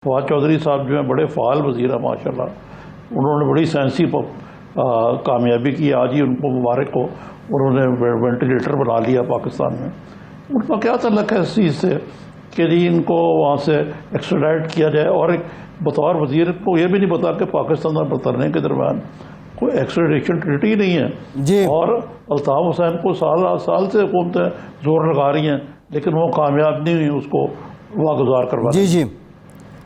فواد چودھری صاحب جو ہیں بڑے فعال وزیر ہیں ماشاءاللہ، انہوں نے بڑی سائنسی کامیابی کی. آج ہی ان کو مبارک ہو، انہوں نے وینٹیلیٹر بنا لیا پاکستان میں. ان کا کیا تعلق ہے اس چیز سے کہ جی ان کو وہاں سے ایکسٹریڈائٹ کیا جائے؟ اور ایک بطور وزیر کو یہ بھی نہیں پتا کہ پاکستان اور برطانیہ کے درمیان کوئی ایکسٹریڈیشن ٹریٹی نہیں ہے جی. اور الطاف حسین کو سال سے حکومتیں زور لگا رہی ہیں لیکن وہ کامیاب نہیں ہوئی اس کو واگزار کروا. جی.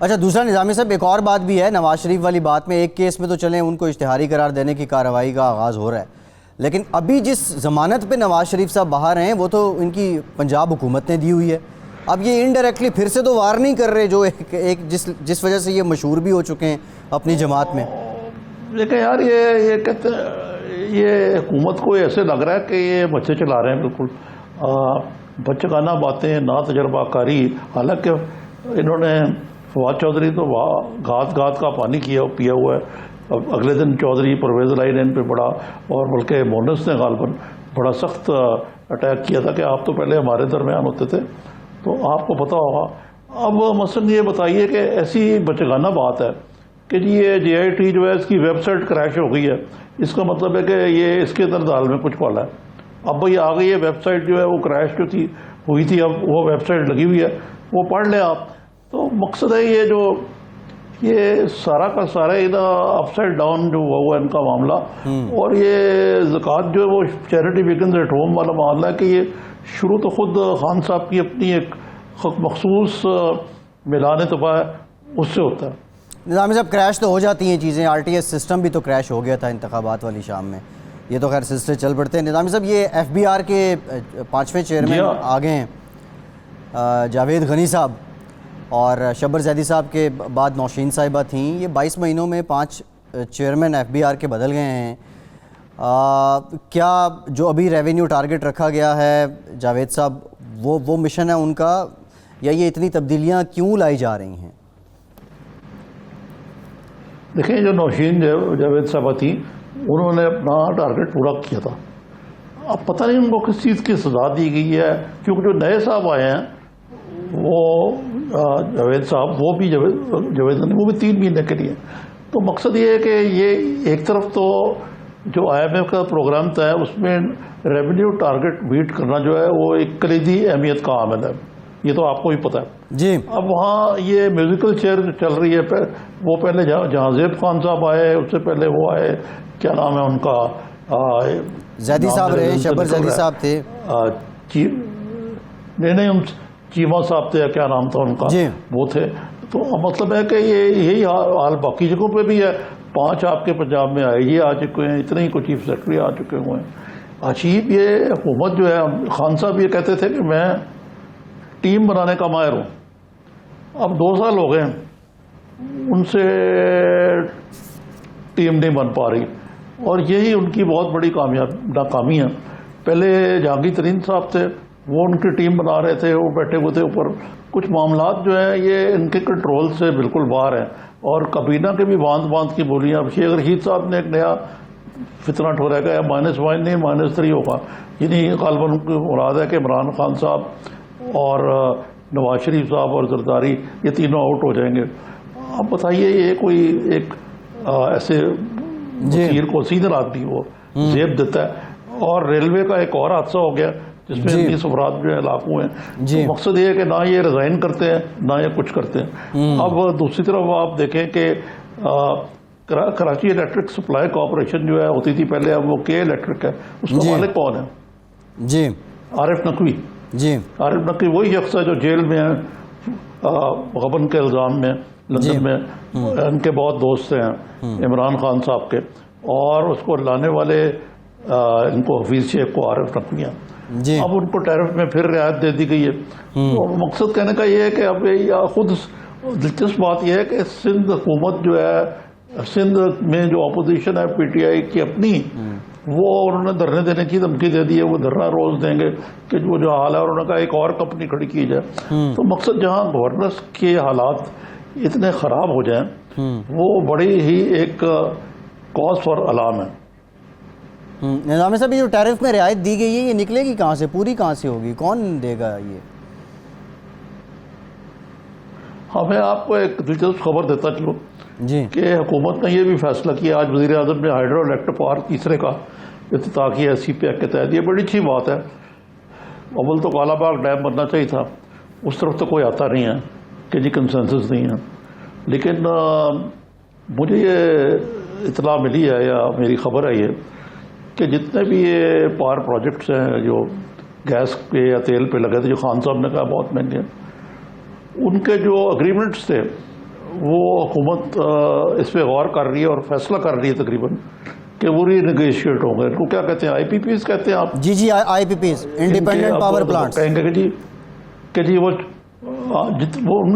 اچھا، دوسرا نظامی صاحب ایک اور بات بھی ہے نواز شریف والی بات میں. ایک کیس میں تو چلیں ان کو اشتہاری قرار دینے کی کارروائی کا آغاز ہو رہا ہے، لیکن ابھی جس ضمانت پہ نواز شریف صاحب باہر ہیں وہ تو ان کی پنجاب حکومت نے دی ہوئی ہے. اب یہ انڈائریکٹلی پھر سے تو وار نہیں کر رہے جو جس وجہ سے یہ مشہور بھی ہو چکے ہیں اپنی جماعت میں. لیکن یار یہ کہتے ہیں یہ حکومت کو ایسے لگ رہا ہے کہ یہ بچے چلا رہے ہیں بالکل بچگانہ باتیں، نا تجربہ کاری. حالانکہ انہوں نے فواد چودھری تو گھات کا پانی پیا ہوا ہے. اب اگلے دن چودھری پرویز الہی نے ان پہ بڑا، اور بلکہ مونس نے غالباً بڑا سخت اٹیک کیا تھا کہ آپ تو پہلے ہمارے درمیان ہوتے تھے. تو آپ کو پتہ ہوگا. اب مثلاً یہ بتائیے کہ ایسی بچگانہ بات ہے کہ جی یہ جے آئی ٹی جو ہے اس کی ویب سائٹ کریش ہو گئی ہے، اس کا مطلب ہے کہ یہ اس کے اندر دال میں کچھ پالا ہے. اب بھئی آ گئی ہے ویب سائٹ جو ہے وہ کریش جو ہوئی تھی، اب وہ ویب سائٹ لگی ہوئی ہے، وہ پڑھ لیں آپ. تو مقصد ہے یہ سارا کا سارا اپ سائڈ ڈاؤن جو ہوا ہے ان کا معاملہ. اور یہ زکوٰۃ جو ہے وہ چیریٹی بگنز ایٹ ہوم والا معاملہ ہے کہ یہ شروع تو خود خان صاحب کی اپنی ایک مخصوص میدان طبع ہے اس سے ہوتا ہے. نظامی صاحب کریش تو ہو جاتی ہیں چیزیں، آر ٹی ایس سسٹم بھی تو کریش ہو گیا تھا انتخابات والی شام میں. یہ تو خیر سلسلے چل پڑتے ہیں. نظامی صاحب یہ ایف بی آر کے 5ویں چیئرمین آ گئے ہیں، جاوید غنی صاحب، اور شبر زیدی صاحب کے بعد نوشین صاحبہ تھیں. یہ 22 مہینوں میں 5 چیئرمین ایف بی آر کے بدل گئے ہیں. کیا جو ابھی ریونیو ٹارگٹ رکھا گیا ہے جاوید صاحب وہ مشن ہے ان کا، یا یہ اتنی تبدیلیاں کیوں لائی جا رہی ہیں؟ دیکھیں جو نوشین جاوید صاحبہ تھیں انہوں نے اپنا ٹارگٹ پورا کیا تھا. اب پتہ نہیں ان کو کس چیز کی سزا دی گئی ہے، کیونکہ جو نئے صاحب آئے ہیں وہ جاوید صاحب وہ بھی وہ بھی 3 مہینے کے لیے. تو مقصد یہ ہے کہ یہ ایک طرف تو جو آئی ایم ایف کا پروگرام تھا ہے اس میں ریونیو ٹارگٹ بیٹ کرنا جو ہے وہ ایک کلیدی اہمیت کا عامل ہے، یہ تو آپ کو بھی پتہ ہے. جی. اب وہاں یہ میوزیکل چیئر چل رہی ہے. وہ پہلے جہاں زیب خان صاحب آئے اس سے پہلے وہ آئے، کیا نام ہے ان کا، زیدی صاحب رہے، شبر زیدی صاحب تھے، نہیں چیمہ صاحب تھے، کیا نام تھا ان کا، وہ تھے. تو مطلب ہے کہ یہی حال باقی جگہوں پہ بھی ہے. 5 آپ کے پنجاب میں آئے یہ آ چکے ہیں، اتنے ہی کو چیف سیکرٹری آ چکے ہوئے ہیں. عجیب یہ حکومت جو ہے. خان صاحب یہ کہتے تھے کہ میں ٹیم بنانے کا ماہر ہوں. اب 2 سال ہو گئے ان سے ٹیم نہیں بن پا رہی، اور یہی ان کی بہت بڑی ناکامی ہے. پہلے جہانگیر ترین صاحب تھے، وہ ان کی ٹیم بنا رہے تھے، وہ بیٹھے ہوئے تھے اوپر. کچھ معاملات جو ہیں یہ ان کے کنٹرول سے بالکل باہر ہیں، اور کابینہ کے بھی باندھ کی بولیاں. اب شیخ رشید صاحب نے ایک نیا فتنہ ٹھورایا گیا، -1 نہیں -3 ہوگا. یعنی غالباً مراد ہے کہ عمران خان صاحب اور نواز شریف صاحب اور زرداری یہ تینوں آؤٹ ہو جائیں گے. اب بتائیے یہ کوئی ایک ایسے وزیر کو سینئر آدمی وہ زیب دیتا ہے. اور ریلوے کا ایک اور حادثہ ہو گیا جس میں 19 افراد جو ہے ہلاک ہوئے ہیں. تو مقصد یہ ہے کہ نہ یہ ریزائن کرتے ہیں نہ یہ کچھ کرتے ہیں. اب دوسری طرف آپ دیکھیں کہ کراچی الیکٹرک سپلائی کارپوریشن جو ہے ہوتی تھی پہلے، اب وہ کے الیکٹرک ہے. اس کا مالک کون ہے؟ جی، عارف نقوی. جی، عارف نقوی وہی شخص ہے جو جیل میں ہے غبن کے الزام میں لندن میں. ان کے بہت دوست ہیں عمران خان صاحب کے، اور اس کو لانے والے ان کو حفیظ شیخ کو عارف نقوی ہیں. اب ان کو ٹیرف میں پھر رعایت دے دی گئی ہے. تو مقصد کہنے کا یہ ہے کہ اب خود دلچسپ بات یہ ہے کہ سندھ حکومت جو ہے، سندھ میں جو اپوزیشن ہے پی ٹی آئی کی اپنی، وہ انہوں نے دھرنے دینے کی دھمکی دے دی ہے. وہ دھرنا روز دیں گے کہ وہ جو حال ہے، انہوں نے کہا ایک اور کمپنی کھڑی کی جائے. تو مقصد جہاں گورننس کے حالات اتنے خراب ہو جائیں وہ بڑی ہی ایک کاز فار الارم ہے. نظامی صاحب یہ جو ٹیرف میں رعایت دی گئی ہے یہ نکلے گی کہاں سے، پوری کہاں سے ہوگی، کون دے گا یہ؟ ہاں میں آپ کو ایک دلچسپ خبر دیتا چلوں جی کہ حکومت نے یہ بھی فیصلہ کیا آج وزیر اعظم نے ہائیڈرو الیکٹرک پارک تیسرے کا افتتاح کیا سی پی ایک کے تحت. یہ بڑی اچھی بات ہے. اول تو کالا باغ ڈیم بننا چاہیے تھا, اس طرف تو کوئی آتا نہیں ہے کہ جی کنسنسس نہیں ہے. لیکن مجھے یہ اطلاع ملی ہے یا میری خبر ہے یہ کہ جتنے بھی یہ پاور پروجیکٹس ہیں جو گیس پہ یا تیل پہ لگے تھے, جو خان صاحب نے کہا بہت مہنگے, ان کے جو اگریمنٹس تھے وہ حکومت اس پہ غور کر رہی ہے اور فیصلہ کر رہی ہے تقریباً کہ وہ ری نیگوشیٹ ہوں گے. ان کو کیا کہتے ہیں, آئی پی پیز کہتے ہیں آپ. جی I P Ps, independent power plants. کہیں گے کہ جی وہ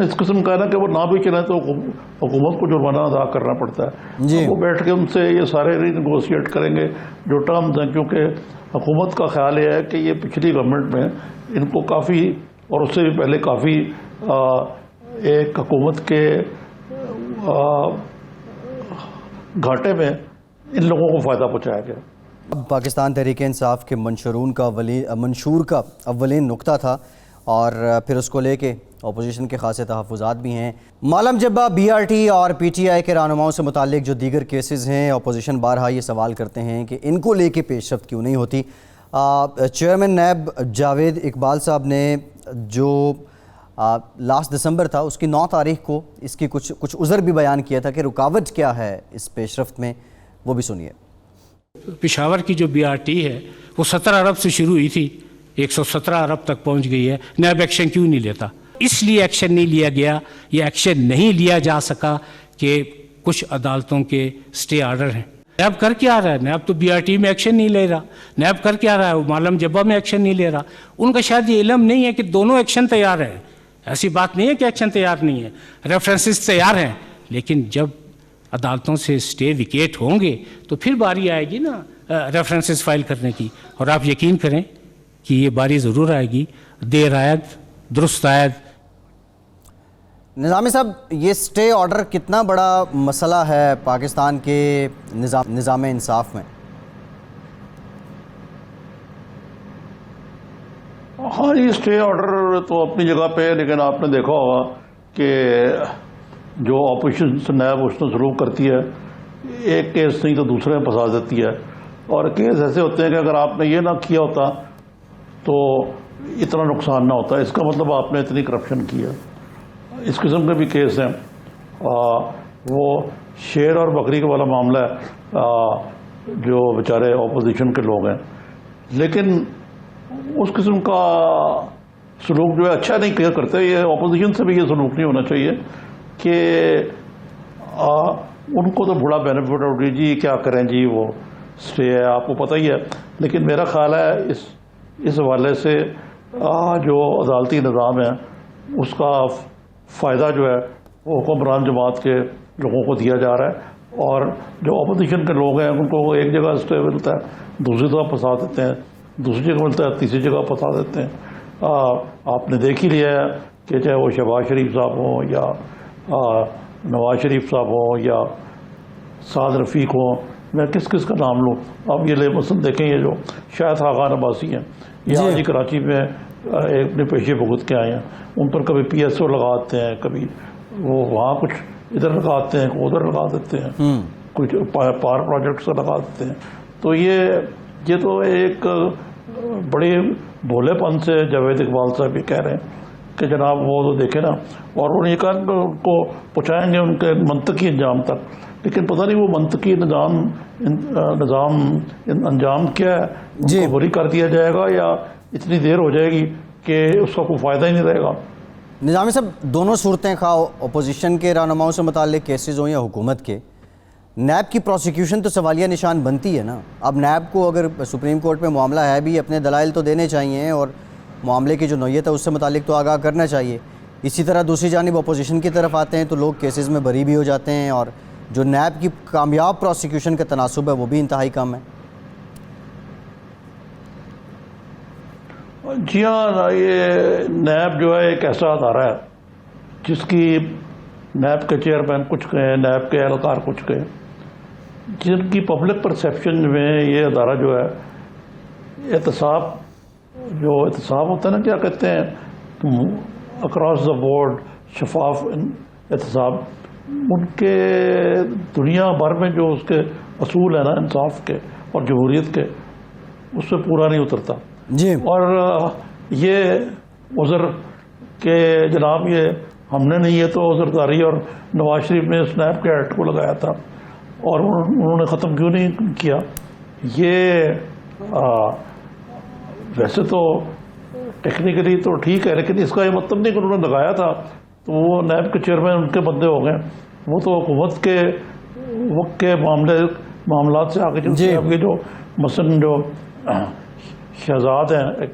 اس قسم کا ہے نا کہ وہ نہ بھی چلیں تو حکومت کو جرمانہ ادا کرنا پڑتا ہے. جی وہ بیٹھ کے ان سے یہ سارے ری نیگوشیٹ کریں گے جو ٹرمز ہیں, کیونکہ حکومت کا خیال یہ ہے کہ یہ پچھلی گورنمنٹ میں ان کو کافی, اور اس سے بھی پہلے کافی ایک حکومت کے گھاٹے میں ان لوگوں کو فائدہ پہنچایا گیا. اب پاکستان تحریک انصاف کے منشور کا اولین نقطہ تھا اور پھر اس کو لے کے اپوزیشن کے خاصے تحفظات بھی ہیں. معلم جبہ بی آر ٹی اور پی ٹی آئی کے رہنماؤں سے متعلق جو دیگر کیسز ہیں, اپوزیشن بارہا یہ سوال کرتے ہیں کہ ان کو لے کے پیش رفت کیوں نہیں ہوتی. چیئرمین نیب جاوید اقبال صاحب نے جو لاسٹ دسمبر تھا اس کی 9 تاریخ کو اس کی کچھ عذر بھی بیان کیا تھا کہ رکاوٹ کیا ہے اس پیش رفت میں, وہ بھی سنیے. پشاور کی جو بی آر ٹی ہے وہ 17 ارب سے شروع ہوئی تھی, 117 ارب تک پہنچ گئی ہے. نیب ایکشن کیوں نہیں لیتا؟ اس لیے ایکشن نہیں لیا گیا, یہ ایکشن نہیں لیا جا سکا کہ کچھ عدالتوں کے سٹے آرڈر ہیں. نیب کر کے آ رہا ہے, نیب تو بی آر ٹی میں ایکشن نہیں لے رہا, نیب کر کے آ رہا ہے, وہ معلم جبہ میں ایکشن نہیں لے رہا. ان کا شاید یہ علم نہیں ہے کہ دونوں ایکشن تیار ہیں. ایسی بات نہیں ہے کہ ایکشن تیار نہیں ہے, ریفرنسز تیار ہیں, لیکن جب عدالتوں سے سٹے ویکیٹ ہوں گے تو پھر باری آئے گی نا ریفرنسز فائل کرنے کی. اور آپ یقین کریں کہ یہ باری ضرور آئے گی, دیر آید درست آید. نظامی صاحب, یہ سٹے آرڈر کتنا بڑا مسئلہ ہے پاکستان کے نظام انصاف میں؟ ہاں یہ سٹے آرڈر تو اپنی جگہ پہ ہے, لیکن آپ نے دیکھا ہوگا کہ جو اپوزیشن سے نیب اس نے سلوک کرتی ہے, ایک کیس نہیں تو دوسرے میں پھنسا دیتی ہے. اور کیس ایسے ہوتے ہیں کہ اگر آپ نے یہ نہ کیا ہوتا تو اتنا نقصان نہ ہوتا. اس کا مطلب آپ نے اتنی کرپشن کی ہے. اس قسم کے بھی کیس ہیں. وہ شیر اور بکری کا والا معاملہ ہے, جو بیچارے اپوزیشن کے لوگ ہیں, لیکن اس قسم کا سلوک جو ہے اچھا نہیں کیا کرتے. یہ اپوزیشن سے بھی یہ سلوک نہیں ہونا چاہیے کہ ان کو تو بڑا بینیفٹ ہے, جی کیا کریں جی وہ سٹے ہے, آپ کو پتہ ہی ہے. لیکن میرا خیال ہے اس حوالے سے جو عدالتی نظام ہے اس کا فائدہ جو ہے وہ حکمران جماعت کے لوگوں کو دیا جا رہا ہے, اور جو اپوزیشن کے لوگ ہیں ان کو ایک جگہ سٹے ملتا ہے, دوسری جگہ پھنسا دیتے ہیں, دوسری جگہ ملتا ہے, تیسری جگہ پھنسا دیتے ہیں. آپ نے دیکھ ہی لیا ہے کہ چاہے وہ شہباز شریف صاحب ہوں یا نواز شریف صاحب ہوں یا سعد رفیق ہوں, میں کس کس کا نام لوں. اب یہ مثلا دیکھیں, یہ جو شاہد خاقان عباسی ہیں, یہ آج ہی کراچی میں اپنے پیشے بھگت کے آئے ہیں. ان پر کبھی پی ایس او لگاتے ہیں, کبھی وہ وہاں کچھ ادھر لگاتے ہیں, ادھر لگا دیتے ہیں, کچھ پاور پروجیکٹ سے لگا دیتے ہیں. تو یہ تو ایک بڑے بھولے پن سے جاوید اقبال صاحب یہ کہہ رہے ہیں کہ جناب وہ تو دیکھیں نا, اور انہوں نے کہا ان کو پہنچائیں گے ان کے منطقی انجام تک. لیکن پتہ نہیں وہ منطقی انجام کیا ہے, ان کو بری کر دیا جائے گا یا اتنی دیر ہو جائے گی کہ اس کا کوئی فائدہ ہی نہیں رہے گا. نظامی صاحب, دونوں صورتیں خواہ اپوزیشن کے رہنماؤں سے متعلق کیسز ہوں یا حکومت کے, نیب کی پروسیکیوشن تو سوالیہ نشان بنتی ہے نا. اب نیب کو اگر سپریم کورٹ میں معاملہ ہے بھی, اپنے دلائل تو دینے چاہیے اور معاملے کی جو نوعیت ہے اس سے متعلق تو آگاہ کرنا چاہیے. اسی طرح دوسری جانب اپوزیشن کی طرف آتے ہیں تو لوگ کیسز میں بری بھی ہو جاتے ہیں, اور جو نیب کی کامیاب پروسیکیوشن کا تناسب ہے وہ بھی انتہائی کم ہے. جی ہاں, یہ نیب جو ہے ایک ایسا ادارہ ہے جس کی نیب کے چیئرمین کچھ کہیں, نیب کے اہلکار کچھ کہیں, جن کی پبلک پرسیپشن میں یہ ادارہ جو ہے احتساب ہوتا ہے نا, کیا کہتے ہیں, اکراس دا بورڈ شفاف احتساب، ان کے دنیا بھر میں جو اس کے اصول ہیں نا انصاف کے اور جمہوریت کے، اس سے پورا نہیں اترتا. جی اور یہ عذر کہ جناب یہ ہم نے نہیں، یہ تو عذرداری، اور نواز شریف نے اسنیپ کے ایکٹ کو لگایا تھا اور انہوں نے ختم کیوں نہیں کیا. یہ ویسے تو ٹیکنیکلی تو ٹھیک ہے، لیکن اس کا یہ مطلب نہیں کہ انہوں نے لگایا تھا تو وہ نیب کے چیئرمین ان کے بندے ہو گئے. وہ تو حکومت کے وقت کے معاملات سے آگے جی. اب یہ جو مثلاً جو شہزاد ہیں،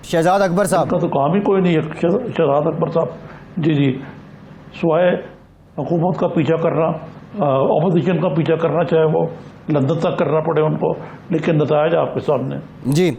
شہزاد اکبر صاحب کا تو کام ہی کوئی نہیں ہے. شہزاد اکبر صاحب جی سوائے حکومت کا پیچھا کرنا، اپوزیشن کا پیچھا کرنا، چاہے وہ لندن تک کرنا پڑے ان کو، لیکن نتائج آپ کے سامنے. جی